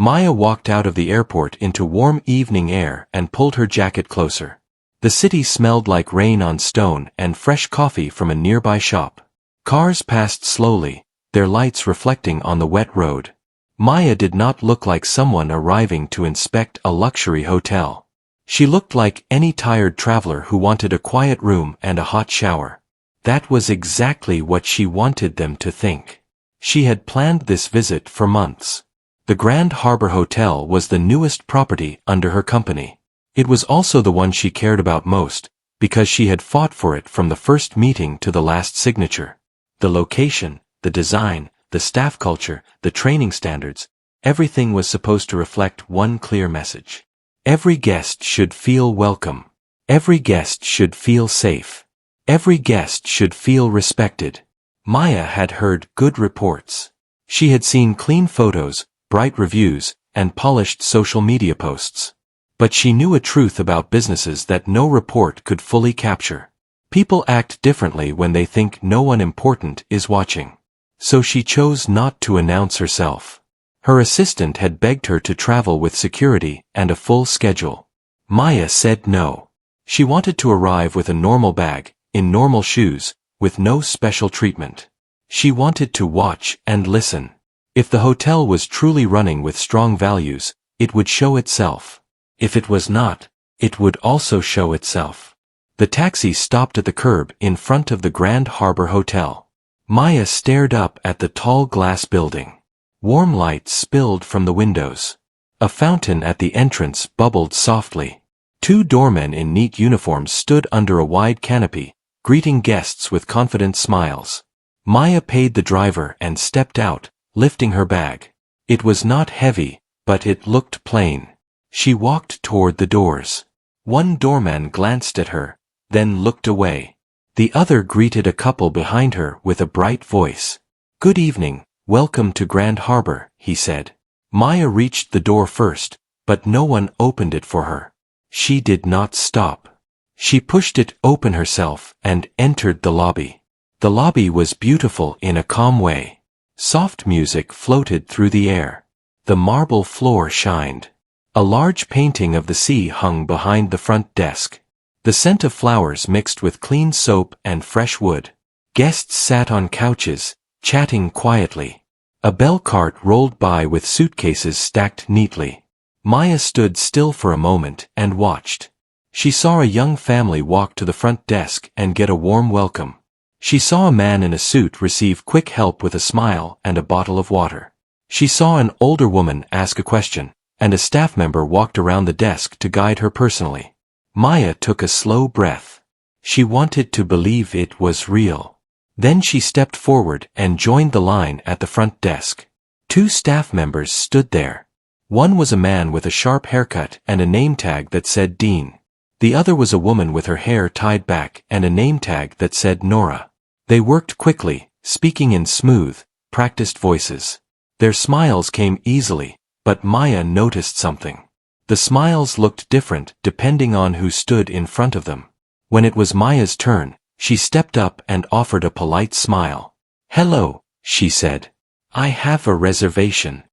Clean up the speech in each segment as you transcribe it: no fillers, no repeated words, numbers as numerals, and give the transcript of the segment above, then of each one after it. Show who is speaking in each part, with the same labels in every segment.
Speaker 1: Maya walked out of the airport into warm evening air and pulled her jacket closer. The city smelled like rain on stone and fresh coffee from a nearby shop. Cars passed slowly, their lights reflecting on the wet road. Maya did not look like someone arriving to inspect a luxury hotel. She looked like any tired traveler who wanted a quiet room and a hot shower. That was exactly what she wanted them to think. She had planned this visit for months. The Grand Harbor Hotel was the newest property under her company. It was also the one she cared about most, because she had fought for it from the first meeting to the last signature. The location, the design, the staff culture, the training standards, everything was supposed to reflect one clear message. Every guest should feel welcome. Every guest should feel safe. Every guest should feel respected. Maya had heard good reports. She had seen clean photos, bright reviews, and polished social media posts. But she knew a truth about businesses that no report could fully capture. People act differently when they think no one important is watching. So she chose not to announce herself. Her assistant had begged her to travel with security and a full schedule. Maya said no. She wanted to arrive with a normal bag, in normal shoes, with no special treatment. She wanted to watch and listen. If the hotel was truly running with strong values, it would show itself. If it was not, it would also show itself. The taxi stopped at the curb in front of the Grand Harbor Hotel. Maya stared up at the tall glass building. Warm light spilled from the windows. A fountain at the entrance bubbled softly. Two doormen in neat uniforms stood under a wide canopy, greeting guests with confident smiles. Maya paid the driver and stepped out, lifting her bag. It was not heavy, but it looked plain. She walked toward the doors. One doorman glanced at her, then looked away. The other greeted a couple behind her with a bright voice. "Good evening, welcome to Grand Harbor," he said. Maya reached the door first, but no one opened it for her. She did not stop. She pushed it open herself and entered the lobby. The lobby was beautiful in a calm way. Soft music floated through the air. The marble floor shined. A large painting of the sea hung behind the front desk. The scent of flowers mixed with clean soap and fresh wood. Guests sat on couches, chatting quietly. A bell cart rolled by with suitcases stacked neatly. Maya stood still for a moment and watched. She saw a young family walk to the front desk and get a warm welcome. She saw a man in a suit receive quick help with a smile and a bottle of water. She saw an older woman ask a question, and a staff member walked around the desk to guide her personally. Maya took a slow breath. She wanted to believe it was real. Then she stepped forward and joined the line at the front desk. Two staff members stood there. One was a man with a sharp haircut and a name tag that said Dean. The other was a woman with her hair tied back and a name tag that said Nora. They worked quickly, speaking in smooth, practiced voices. Their smiles came easily, but Maya noticed something. The smiles looked different depending on who stood in front of them. When it was Maya's turn, she stepped up and offered a polite smile. "Hello," she said. "I have a reservation."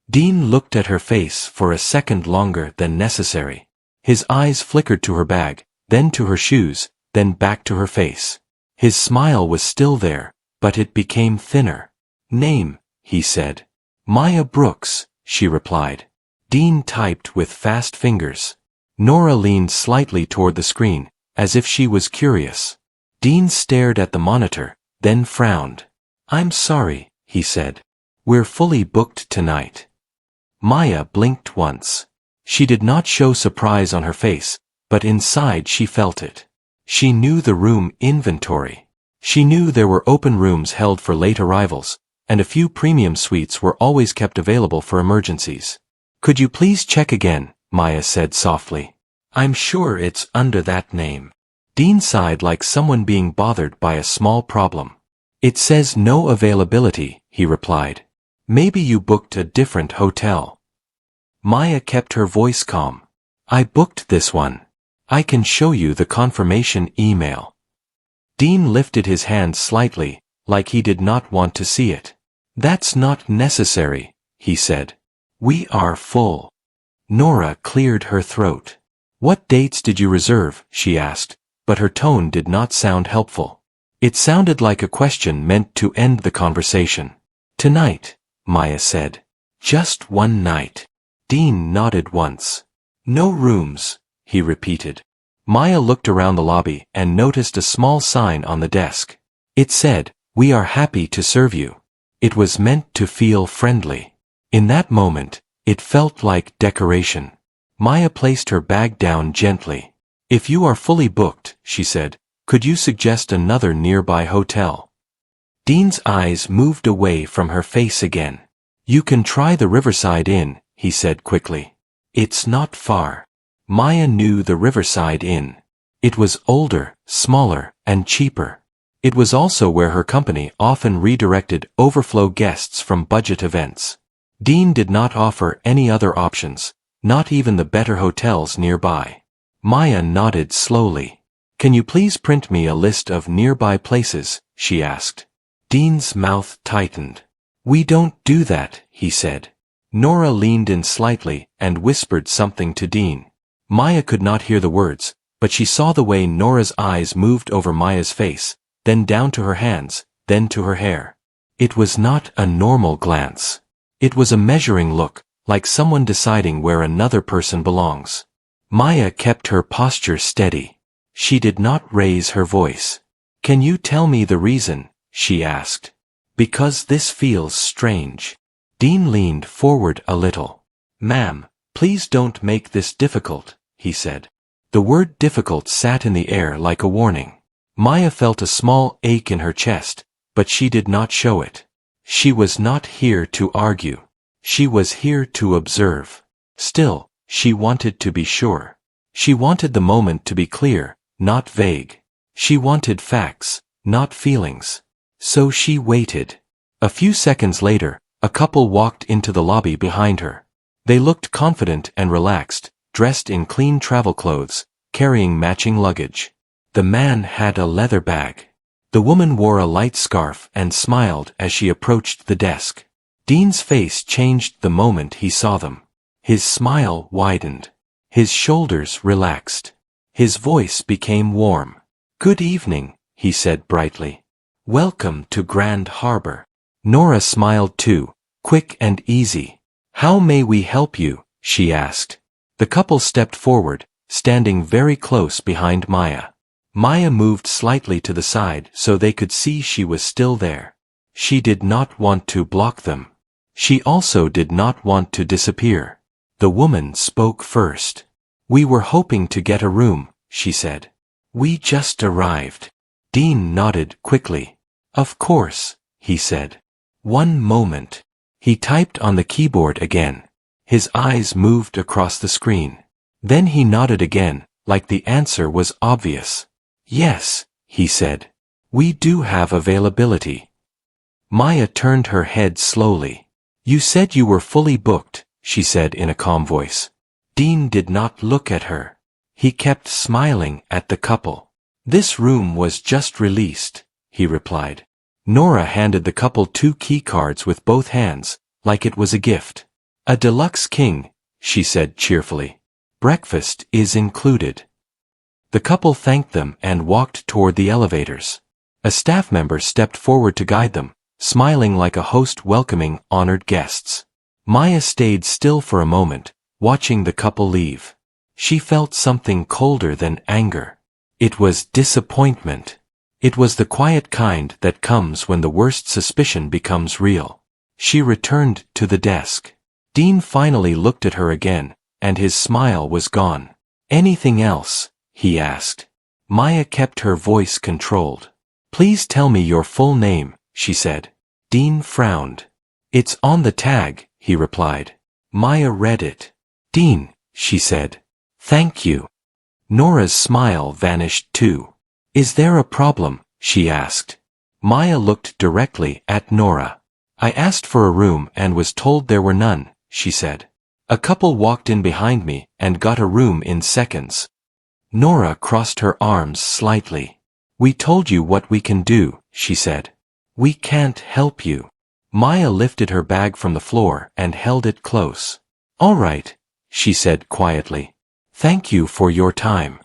Speaker 1: Dean looked at her face for a second longer than necessary. His eyes flickered to her bag, then to her shoes, then back to her face. His smile was still there, but it became thinner. "Name," he said. "Maya Brooks," she replied. Dean typed with fast fingers. Nora leaned slightly toward the screen, as if she was curious. Dean stared at the monitor, then frowned. "I'm sorry," he said. "We're fully booked tonight." Maya blinked once. She did not show surprise on her face, but inside she felt it. She knew the room inventory. She knew there were open rooms held for late arrivals, and a few premium suites were always kept available for emergencies. "Could you please check again?" Maya said softly. "I'm sure it's under that name." Dean sighed like someone being bothered by a small problem. "It says no availability," he replied. "Maybe you booked a different hotel." Maya kept her voice calm. "I booked this one. I can show you the confirmation email." Dean lifted his hand slightly, like he did not want to see it. "That's not necessary," he said. We are full. Nora cleared her throat. What dates did you reserve? She asked, but her tone did not sound helpful. It sounded like a question meant to end the conversation. Tonight, Maya said. Just one night. Dean nodded once. No rooms, he repeated. Maya looked around the lobby and noticed a small sign on the desk. It said, "We are happy to serve you." It was meant to feel friendly. In that moment, it felt like decoration. Maya placed her bag down gently. If you are fully booked, she said, could you suggest another nearby hotel? Dean's eyes moved away from her face again. You can try the Riverside Inn, he said quickly. It's not far. Maya knew the Riverside Inn. It was older, smaller, and cheaper. It was also where her company often redirected overflow guests from budget events. Dean did not offer any other options, not even the better hotels nearby. Maya nodded slowly. Can you please print me a list of nearby places? She asked. Dean's mouth tightened. We don't do that, he said. Nora leaned in slightly and whispered something to Dean. Maya could not hear the words, but she saw the way Nora's eyes moved over Maya's face, then down to her hands, then to her hair. It was not a normal glance. It was a measuring look, like someone deciding where another person belongs. Maya kept her posture steady. She did not raise her voice. Can you tell me the reason? She asked. Because this feels strange. Dean leaned forward a little. Ma'am, please don't make this difficult, he said. The word difficult sat in the air like a warning. Maya felt a small ache in her chest, but she did not show it. She was not here to argue. She was here to observe. Still, she wanted to be sure. She wanted the moment to be clear, not vague. She wanted facts, not feelings. So she waited. A few seconds later, a couple walked into the lobby behind her. They looked confident and relaxed, dressed in clean travel clothes, carrying matching luggage. The man had a leather bag. The woman wore a light scarf and smiled as she approached the desk. Dean's face changed the moment he saw them. His smile widened. His shoulders relaxed. His voice became warm. Good evening, he said brightly. Welcome to Grand Harbor. Nora smiled too, quick and easy. How may we help you? She asked. The couple stepped forward, standing very close behind Maya. Maya moved slightly to the side so they could see she was still there. She did not want to block them. She also did not want to disappear. The woman spoke first. We were hoping to get a room, she said. We just arrived. Dean nodded quickly. Of course, he said. One moment. He typed on the keyboard again. His eyes moved across the screen. Then he nodded again, like the answer was obvious. Yes, he said. We do have availability. Maya turned her head slowly. You said you were fully booked, she said in a calm voice. Dean did not look at her. He kept smiling at the couple. This room was just released, he replied. Nora handed the couple 2 key cards with both hands, like it was a gift. A deluxe king, she said cheerfully. Breakfast is included. The couple thanked them and walked toward the elevators. A staff member stepped forward to guide them, smiling like a host welcoming honored guests. Maya stayed still for a moment, watching the couple leave. She felt something colder than anger. It was disappointment. It was the quiet kind that comes when the worst suspicion becomes real. She returned to the desk. Dean finally looked at her again, and his smile was gone. Anything else? He asked. Maya kept her voice controlled. Please tell me your full name, she said. Dean frowned. It's on the tag, he replied. Maya read it. Dean, she said. Thank you. Nora's smile vanished too. Is there a problem? She asked. Maya looked directly at Nora. I asked for a room and was told there were none, she said. A couple walked in behind me and got a room in seconds. Nora crossed her arms slightly. We told you what we can do, she said. We can't help you. Maya lifted her bag from the floor and held it close. "All right," she said quietly. "Thank you for your time."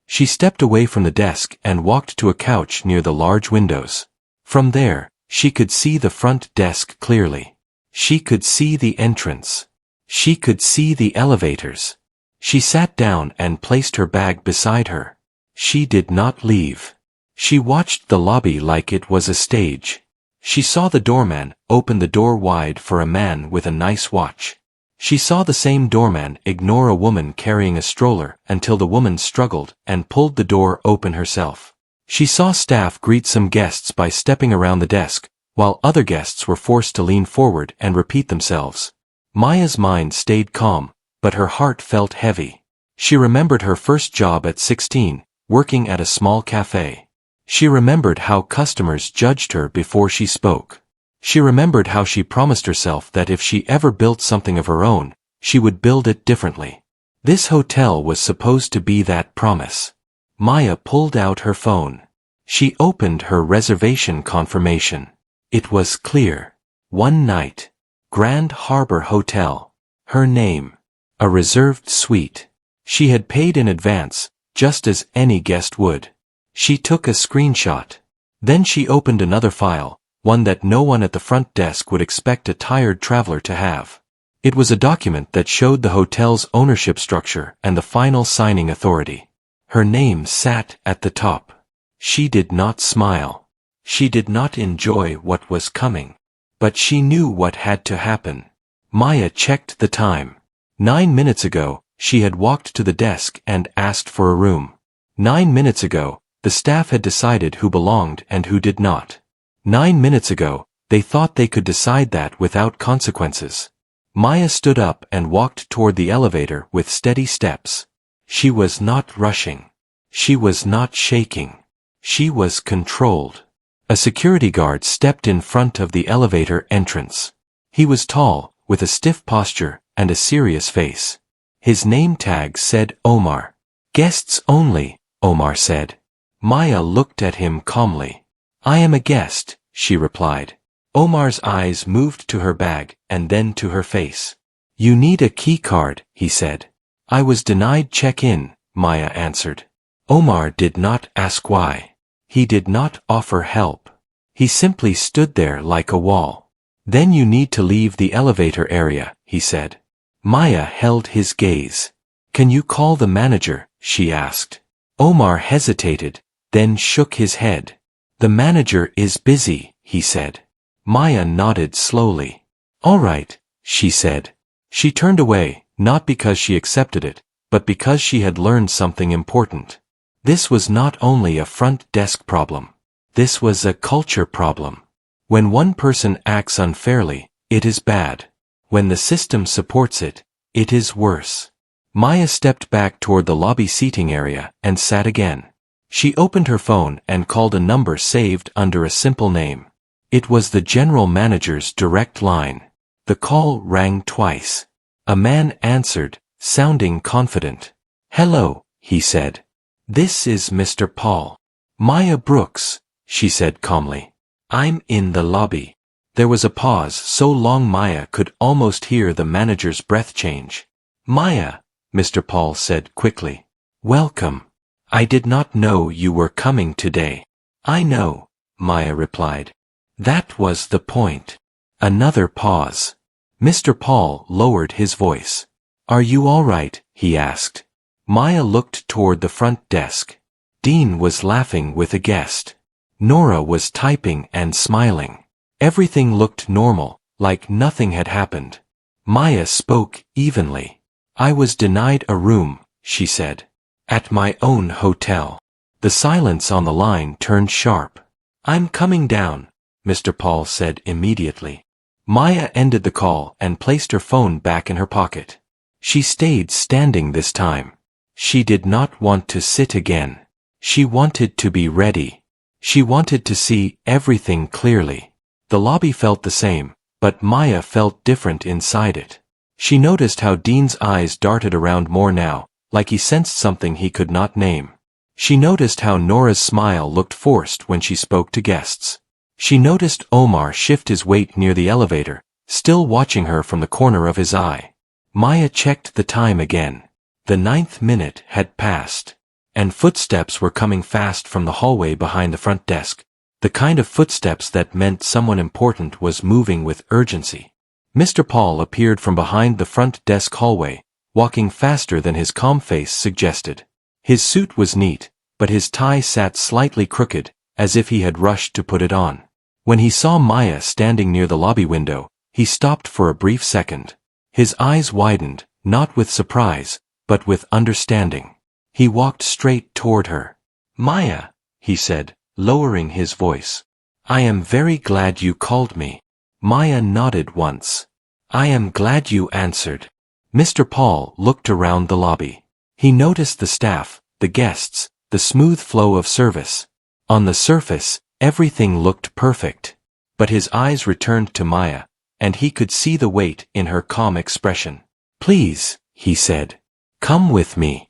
Speaker 1: She stepped away from the desk and walked to a couch near the large windows. From there, she could see the front desk clearly. She could see the entrance. She could see the elevators. She sat down and placed her bag beside her. She did not leave. She watched the lobby like it was a stage. She saw the doorman open the door wide for a man with a nice watch. She saw the same doorman ignore a woman carrying a stroller until the woman struggled and pulled the door open herself. She saw staff greet some guests by stepping around the desk, while other guests were forced to lean forward and repeat themselves. Maya's mind stayed calm, but her heart felt heavy. She remembered her first job at 16, working at a small cafe. She remembered how customers judged her before she spoke. She remembered how she promised herself that if she ever built something of her own, she would build it differently. This hotel was supposed to be that promise. Maya pulled out her phone. She opened her reservation confirmation. It was clear. One night. Grand Harbor Hotel. Her name. A reserved suite. She had paid in advance, just as any guest would. She took a screenshot. Then she opened another file, one that no one at the front desk would expect a tired traveler to have. It was a document that showed the hotel's ownership structure and the final signing authority. Her name sat at the top. She did not smile. She did not enjoy what was coming. But she knew what had to happen. Maya checked the time. 9 minutes ago, she had walked to the desk and asked for a room. 9 minutes ago, the staff had decided who belonged and who did not. 9 minutes ago, they thought they could decide that without consequences. Maya stood up and walked toward the elevator with steady steps. She was not rushing. She was not shaking. She was controlled. A security guard stepped in front of the elevator entrance. He was tall, with a stiff posture and a serious face. His name tag said Omar. "Guests only," Omar said. Maya looked at him calmly. "I am a guest," she replied. Omar's eyes moved to her bag and then to her face. "You need a key card," he said. "I was denied check-in," Maya answered. Omar did not ask why. He did not offer help. He simply stood there like a wall. "Then you need to leave the elevator area," he said. Maya held his gaze. "Can you call the manager?" she asked. Omar hesitated, then shook his head. "The manager is busy," he said. Maya nodded slowly. "All right," she said. She turned away, not because she accepted it, but because she had learned something important. This was not only a front desk problem. This was a culture problem. When one person acts unfairly, it is bad. When the system supports it, it is worse. Maya stepped back toward the lobby seating area and sat again. She opened her phone and called a number saved under a simple name. It was the general manager's direct line. The call rang twice. A man answered, sounding confident. "Hello," he said. "This is Mr. Paul." "Maya Brooks," she said calmly. "I'm in the lobby." There was a pause so long Maya could almost hear the manager's breath change. "Maya," Mr. Paul said quickly. "Welcome. I did not know you were coming today." "I know," Maya replied. "That was the point." Another pause. Mr. Paul lowered his voice. "Are you all right?" he asked. Maya looked toward the front desk. Dean was laughing with a guest. Nora was typing and smiling. Everything looked normal, like nothing had happened. Maya spoke evenly. "I was denied a room," she said. "At my own hotel." The silence on the line turned sharp. "I'm coming down," Mr. Paul said immediately. Maya ended the call and placed her phone back in her pocket. She stayed standing this time. She did not want to sit again. She wanted to be ready. She wanted to see everything clearly. The lobby felt the same, but Maya felt different inside it. She noticed how Dean's eyes darted around more now, like he sensed something he could not name. She noticed how Nora's smile looked forced when she spoke to guests. She noticed Omar shift his weight near the elevator, still watching her from the corner of his eye. Maya checked the time again. The 9th minute had passed. And footsteps were coming fast from the hallway behind the front desk, the kind of footsteps that meant someone important was moving with urgency. Mr. Paul appeared from behind the front desk hallway, walking faster than his calm face suggested. His suit was neat, but his tie sat slightly crooked, as if he had rushed to put it on. When he saw Maya standing near the lobby window, he stopped for a brief second. His eyes widened, not with surprise, but with understanding. He walked straight toward her. "Maya," he said, lowering his voice. "I am very glad you called me." Maya nodded once. "I am glad you answered." Mr. Paul looked around the lobby. He noticed the staff, the guests, the smooth flow of service. On the surface, everything looked perfect. But his eyes returned to Maya, and he could see the weight in her calm expression. "Please," he said. "Come with me."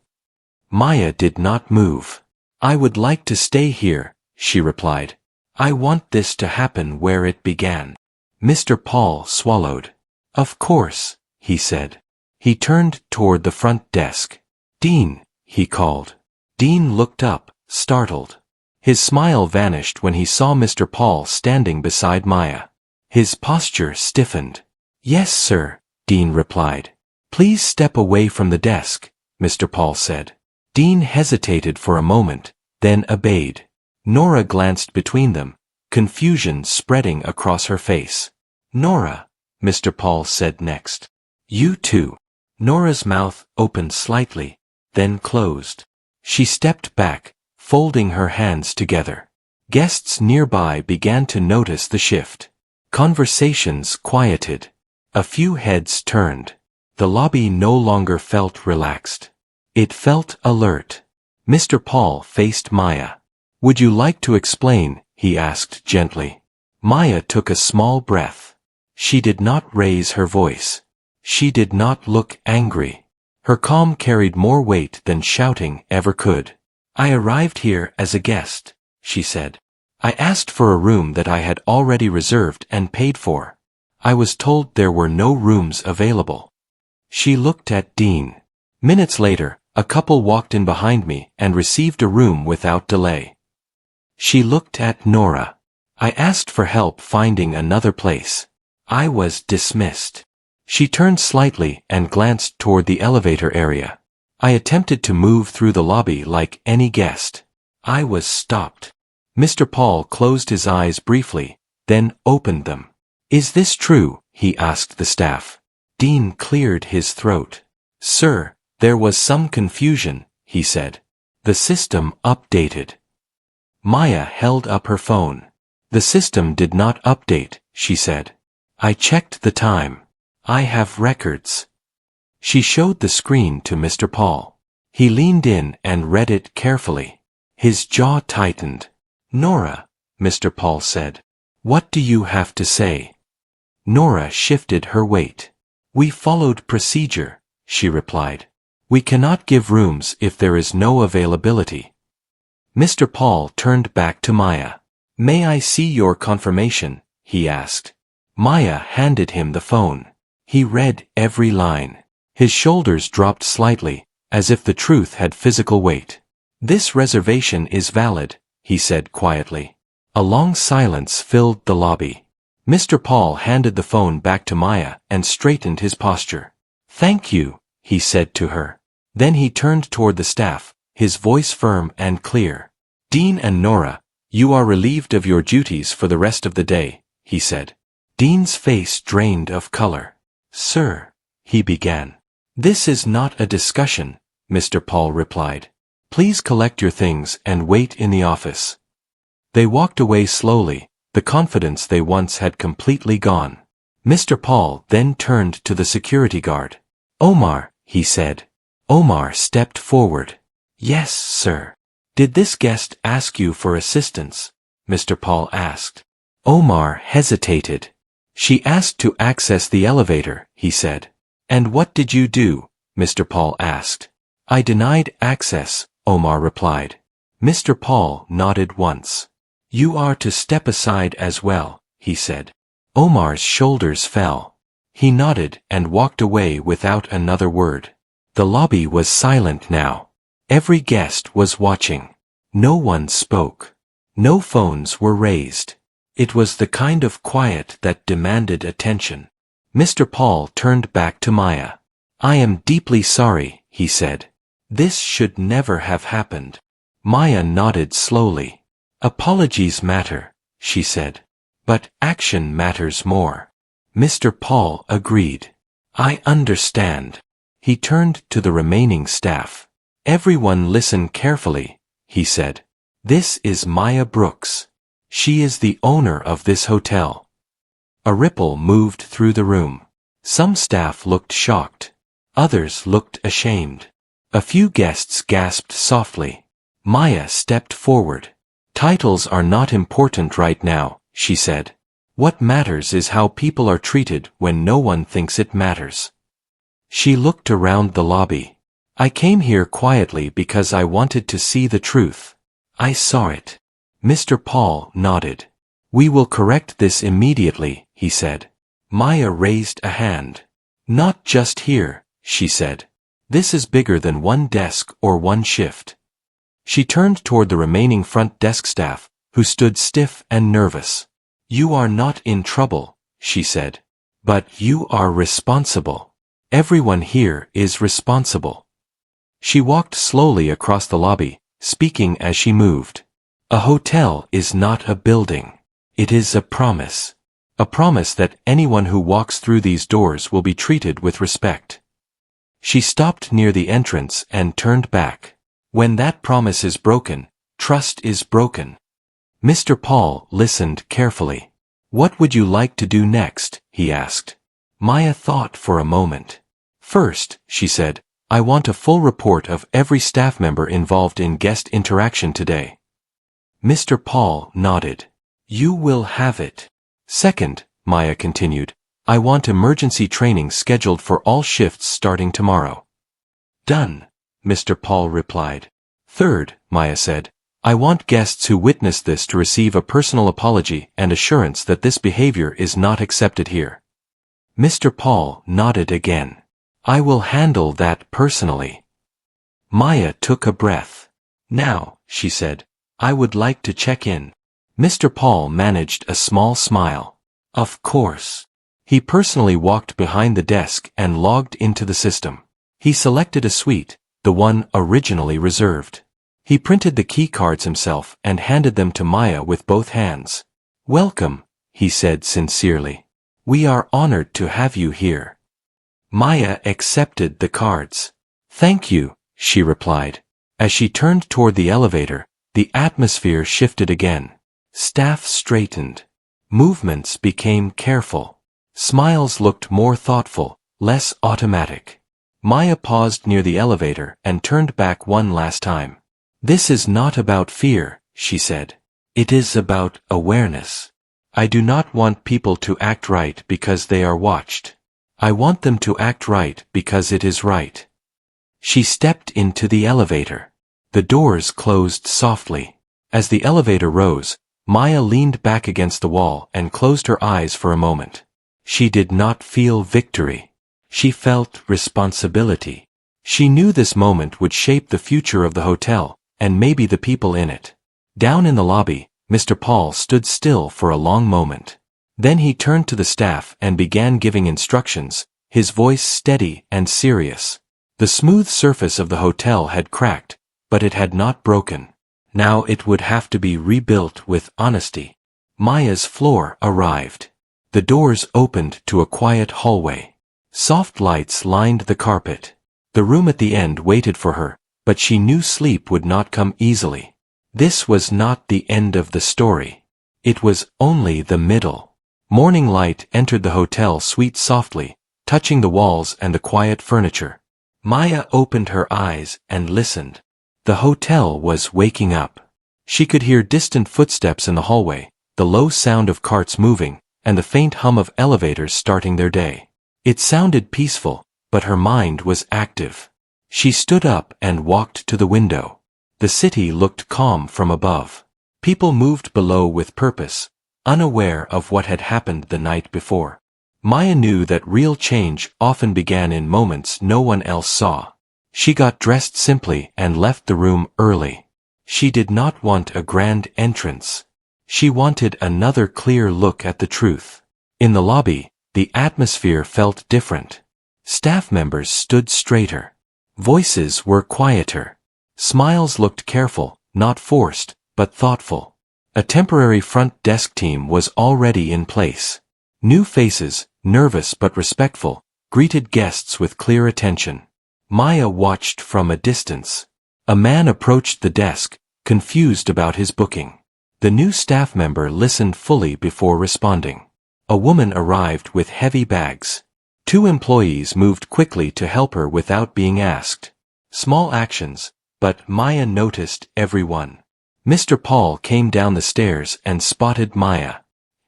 Speaker 1: Maya did not move. "I would like to stay here," she replied. "I want this to happen where it began." Mr. Paul swallowed. "Of course," he said. He turned toward the front desk. "Dean," he called. Dean looked up, startled. His smile vanished when he saw Mr. Paul standing beside Maya. His posture stiffened. "Yes, sir," Dean replied. "Please step away from the desk," Mr. Paul said. Dean hesitated for a moment, then obeyed. Nora glanced between them, confusion spreading across her face. "Nora," Mr. Paul said next. "You too." Nora's mouth opened slightly, then closed. She stepped back, folding her hands together. Guests nearby began to notice the shift. Conversations quieted. A few heads turned. The lobby no longer felt relaxed. It felt alert. Mr. Paul faced Maya. "Would you like to explain?" he asked gently. Maya took a small breath. She did not raise her voice. She did not look angry. Her calm carried more weight than shouting ever could. "I arrived here as a guest," she said. "I asked for a room that I had already reserved and paid for. I was told there were no rooms available." She looked at Dean. "Minutes later, a couple walked in behind me and received a room without delay." She looked at Nora. "I asked for help finding another place. I was dismissed." She turned slightly and glanced toward the elevator area. "I attempted to move through the lobby like any guest. I was stopped." Mr. Paul closed his eyes briefly, then opened them. "Is this true?" he asked the staff. Dean cleared his throat. "Sir, there was some confusion," he said. "The system updated." Maya held up her phone. "The system did not update," she said. "I checked the time. I have records." She showed the screen to Mr. Paul. He leaned in and read it carefully. His jaw tightened. "Nora," Mr. Paul said. "What do you have to say?" Nora shifted her weight. "We followed procedure," she replied. "We cannot give rooms if there is no availability." Mr. Paul turned back to Maya. "May I see your confirmation?" he asked. Maya handed him the phone. He read every line. His shoulders dropped slightly, as if the truth had physical weight. "This reservation is valid," he said quietly. A long silence filled the lobby. Mr. Paul handed the phone back to Maya and straightened his posture. "Thank you," he said to her. Then he turned toward the staff, his voice firm and clear. "Dean and Nora, you are relieved of your duties for the rest of the day," he said. Dean's face drained of color. "Sir," he began. "This is not a discussion," Mr. Paul replied. "Please collect your things and wait in the office." They walked away slowly, the confidence they once had completely gone. Mr. Paul then turned to the security guard. "Omar," he said. Omar stepped forward. "Yes, sir." "Did this guest ask you for assistance?" Mr. Paul asked. Omar hesitated. "She asked to access the elevator," he said. "And what did you do?" Mr. Paul asked. "I denied access," Omar replied. Mr. Paul nodded once. You are to step aside as well, he said. Omar's shoulders fell. He nodded and walked away without another word. The lobby was silent now. Every guest was watching. No one spoke. No phones were raised. It was the kind of quiet that demanded attention. Mr. Paul turned back to Maya. I am deeply sorry, he said. This should never have happened. Maya nodded slowly. Apologies matter, she said. But action matters more. Mr. Paul agreed. I understand. He turned to the remaining staff. Everyone listen carefully, he said. This is Maya Brooks. She is the owner of this hotel. A ripple moved through the room. Some staff looked shocked. Others looked ashamed. A few guests gasped softly. Maya stepped forward. Titles are not important right now, she said. What matters is how people are treated when no one thinks it matters. She looked around the lobby. I came here quietly because I wanted to see the truth. I saw it. Mr. Paul nodded. We will correct this immediately, he said. Maya raised a hand. Not just here, she said. This is bigger than one desk or one shift. She turned toward the remaining front desk staff, who stood stiff and nervous. You are not in trouble, she said. But you are responsible. Everyone here is responsible. She walked slowly across the lobby, speaking as she moved. A hotel is not a building. It is a promise. A promise that anyone who walks through these doors will be treated with respect. She stopped near the entrance and turned back. When that promise is broken, trust is broken. Mr. Paul listened carefully. What would you like to do next? He asked. Maya thought for a moment. First, she said, I want a full report of every staff member involved in guest interaction today. Mr. Paul nodded. You will have it. Second, Maya continued, I want emergency training scheduled for all shifts starting tomorrow. Done, Mr. Paul replied. Third, Maya said, I want guests who witness this to receive a personal apology and assurance that this behavior is not accepted here. Mr. Paul nodded again. I will handle that personally. Maya took a breath. Now, she said, I would like to check in. Mr. Paul managed a small smile. Of course. He personally walked behind the desk and logged into the system. He selected a suite, the one originally reserved. He printed the key cards himself and handed them to Maya with both hands. Welcome, he said sincerely. We are honored to have you here. Maya accepted the cards. Thank you, she replied. As she turned toward the elevator, the atmosphere shifted again. Staff straightened. Movements became careful. Smiles looked more thoughtful, less automatic. Maya paused near the elevator and turned back one last time. This is not about fear, she said. It is about awareness. I do not want people to act right because they are watched. I want them to act right because it is right. She stepped into the elevator. The doors closed softly. As the elevator rose, Maya leaned back against the wall and closed her eyes for a moment. She did not feel victory. She felt responsibility. She knew this moment would shape the future of the hotel, and maybe the people in it. Down in the lobby, Mr. Paul stood still for a long moment. Then he turned to the staff and began giving instructions, his voice steady and serious. The smooth surface of the hotel had cracked, but it had not broken. Now it would have to be rebuilt with honesty. Maya's floor arrived. The doors opened to a quiet hallway. Soft lights lined the carpet. The room at the end waited for her, but she knew sleep would not come easily. This was not the end of the story. It was only the middle. Morning light entered the hotel suite softly, touching the walls and the quiet furniture. Maya opened her eyes and listened. The hotel was waking up. She could hear distant footsteps in the hallway, the low sound of carts moving, and the faint hum of elevators starting their day. It sounded peaceful, but her mind was active. She stood up and walked to the window. The city looked calm from above. People moved below with purpose, unaware of what had happened the night before. Maya knew that real change often began in moments no one else saw. She got dressed simply and left the room early. She did not want a grand entrance. She wanted another clear look at the truth. In the lobby, the atmosphere felt different. Staff members stood straighter. Voices were quieter. Smiles looked careful, not forced, but thoughtful. A temporary front desk team was already in place. New faces, nervous but respectful, greeted guests with clear attention. Maya watched from a distance. A man approached the desk, confused about his booking. The new staff member listened fully before responding. A woman arrived with heavy bags. 2 employees moved quickly to help her without being asked. Small actions, but Maya noticed every one. Mr. Paul came down the stairs and spotted Maya.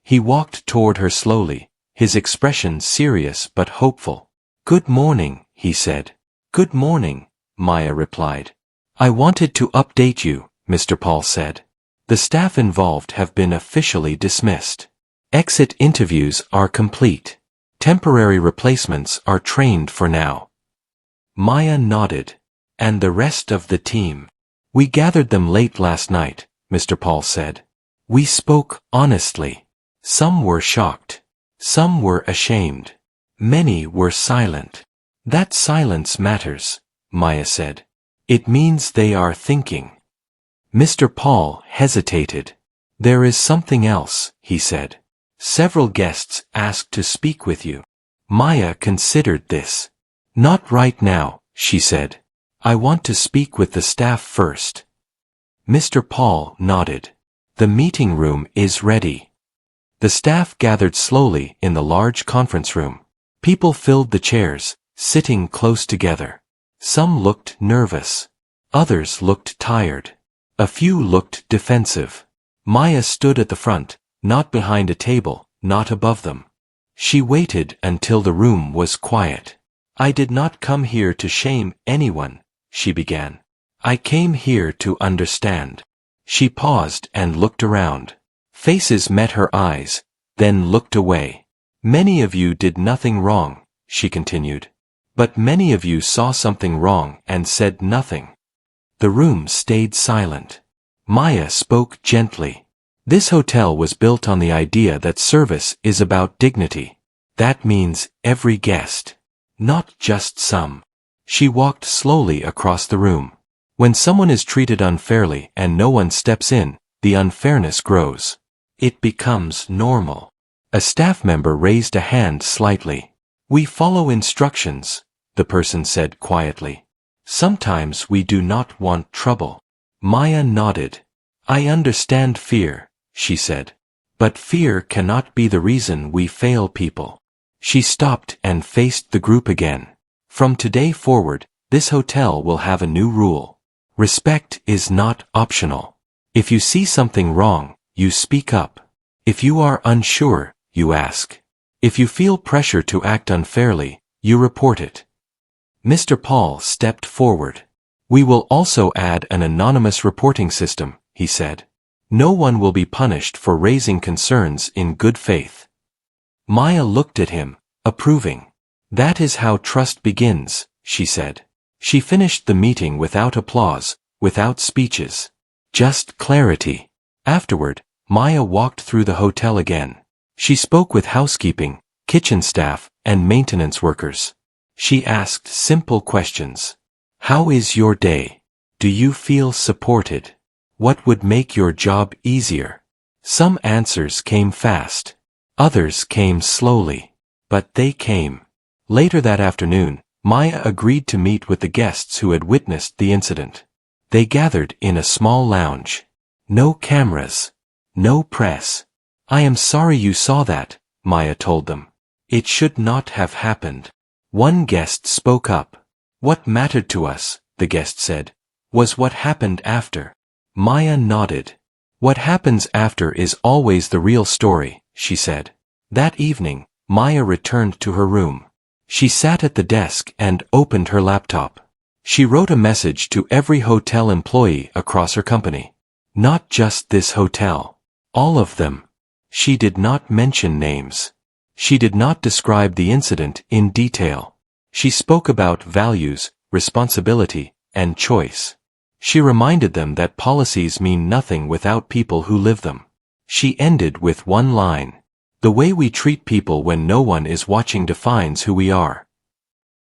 Speaker 1: He walked toward her slowly, his expression serious but hopeful. "Good morning," he said. "Good morning," Maya replied. "I wanted to update you," Mr. Paul said. "The staff involved have been officially dismissed. Exit interviews are complete. Temporary replacements are trained for now." Maya nodded. "And the rest of the team?" "We gathered them late last night," Mr. Paul said. "We spoke honestly. Some were shocked. Some were ashamed. Many were silent." "That silence matters," Maya said. "It means they are thinking." Mr. Paul hesitated. "There is something else," he said. "Several guests asked to speak with you." Maya considered this. "Not right now," she said. "I want to speak with the staff first." Mr. Paul nodded. "The meeting room is ready." The staff gathered slowly in the large conference room. People filled the chairs, sitting close together. Some looked nervous. Others looked tired. A few looked defensive. Maya stood at the front, not behind a table, not above them. She waited until the room was quiet. "I did not come here to shame anyone," she began. "I came here to understand." She paused and looked around. Faces met her eyes, then looked away. "Many of you did nothing wrong," she continued. "But many of you saw something wrong and said nothing." The room stayed silent. Maya spoke gently. "This hotel was built on the idea that service is about dignity. That means every guest, not just some." She walked slowly across the room. When someone is treated unfairly and no one steps in, the unfairness grows. It becomes normal. A staff member raised a hand slightly. "We follow instructions," the person said quietly. "Sometimes we do not want trouble." Maya nodded. "I understand fear," she said. "But fear cannot be the reason we fail people." She stopped and faced the group again. "From today forward, this hotel will have a new rule. Respect is not optional. If you see something wrong, you speak up. If you are unsure, you ask. If you feel pressure to act unfairly, you report it." Mr. Paul stepped forward. "We will also add an anonymous reporting system," he said. "No one will be punished for raising concerns in good faith." Maya looked at him, approving. "That is how trust begins," she said. She finished the meeting without applause, without speeches. Just clarity. Afterward, Maya walked through the hotel again. She spoke with housekeeping, kitchen staff, and maintenance workers. She asked simple questions. "How is your day? Do you feel supported? What would make your job easier?" Some answers came fast. Others came slowly. But they came. Later that afternoon, Maya agreed to meet with the guests who had witnessed the incident. They gathered in a small lounge. No cameras. No press. "I am sorry you saw that," Maya told them. "It should not have happened." One guest spoke up. "What mattered to us," the guest said, "was what happened after." Maya nodded. "What happens after is always the real story," she said. That evening, Maya returned to her room. She sat at the desk and opened her laptop. She wrote a message to every hotel employee across her company. Not just this hotel. All of them. She did not mention names. She did not describe the incident in detail. She spoke about values, responsibility, and choice. She reminded them that policies mean nothing without people who live them. She ended with one line. The way we treat people when no one is watching defines who we are.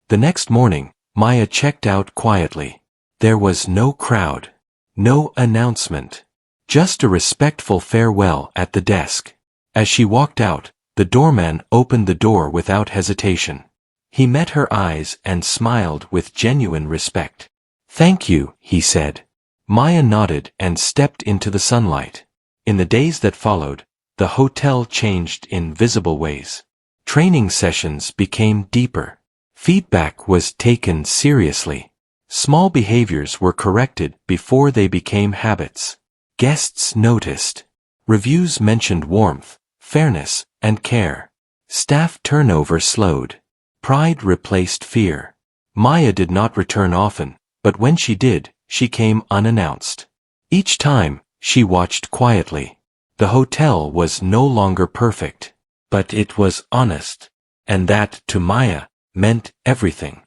Speaker 1: The next morning, Maya checked out quietly. There was no crowd. No announcement. Just a respectful farewell at the desk. As she walked out, the doorman opened the door without hesitation. He met her eyes and smiled with genuine respect. "Thank you," he said. Maya nodded and stepped into the sunlight. In the days that followed, the hotel changed in visible ways. Training sessions became deeper. Feedback was taken seriously. Small behaviors were corrected before they became habits. Guests noticed. Reviews mentioned warmth, fairness, and care. Staff turnover slowed. Pride replaced fear. Maya did not return often, but when she did, she came unannounced. Each time, she watched quietly. The hotel was no longer perfect, but it was honest, and that, to Maya, meant everything.